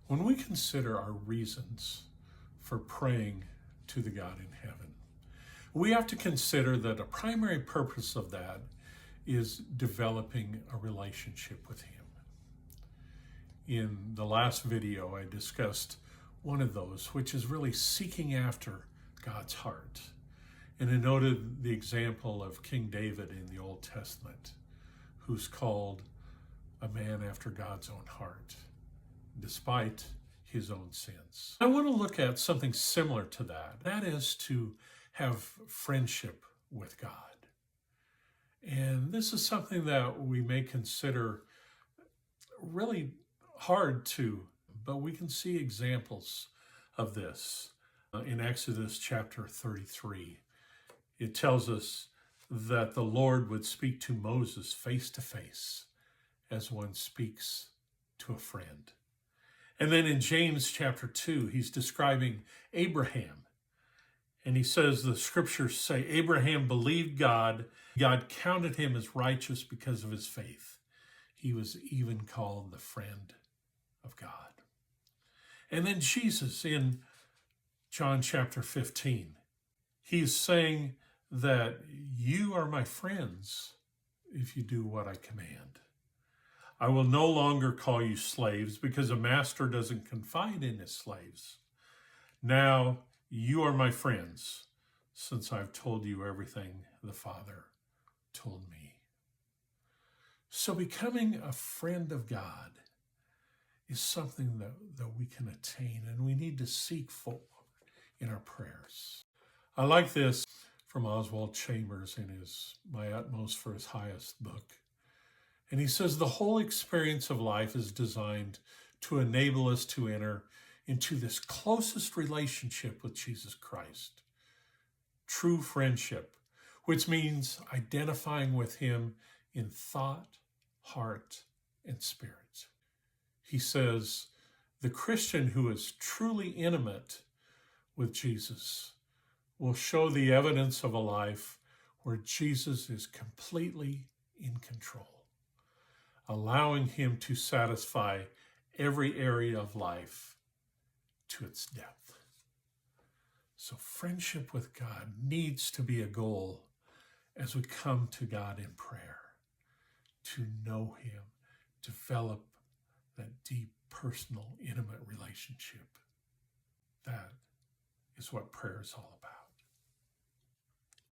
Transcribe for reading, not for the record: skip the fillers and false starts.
When we consider our reasons for praying to the God in heaven, we have to consider that a primary purpose of that is developing a relationship with Him. In the last video, I discussed one of those, which is really seeking after God's heart. And I noted the example of King David in the Old Testament, who's called a man after God's own heart, despite his own sins. I want to look at something similar to that. That is to have friendship with God. And this is something that we may consider really hard to, but we can see examples of this in Exodus chapter 33. It tells us that the Lord would speak to Moses face to face as one speaks to a friend. And then in James chapter 2, he's describing Abraham. And he says, the scriptures say, Abraham believed God. God counted him as righteous because of his faith. He was even called the friend of God. And then Jesus in John chapter 15, he's saying that you are my friends if you do what I command. I will no longer call you slaves because a master doesn't confide in his slaves. Now you are my friends since I've told you everything the Father told me. So becoming a friend of God is something that we can attain and we need to seek for in our prayers. I like this from OChambers in his My Utmost for His Highest book. And he says the whole experience of life is designed to enable us to enter into this closest relationship with Jesus Christ. True friendship, which means identifying with Him in thought, heart, and spirit. He says, the Christian who is truly intimate with Jesus will show the evidence of a life where Jesus is completely in control, allowing Him to satisfy every area of life to its depth. So friendship with God needs to be a goal as we come to God in prayer, to know Him, develop that deep, personal, intimate relationship. That is what prayer is all about.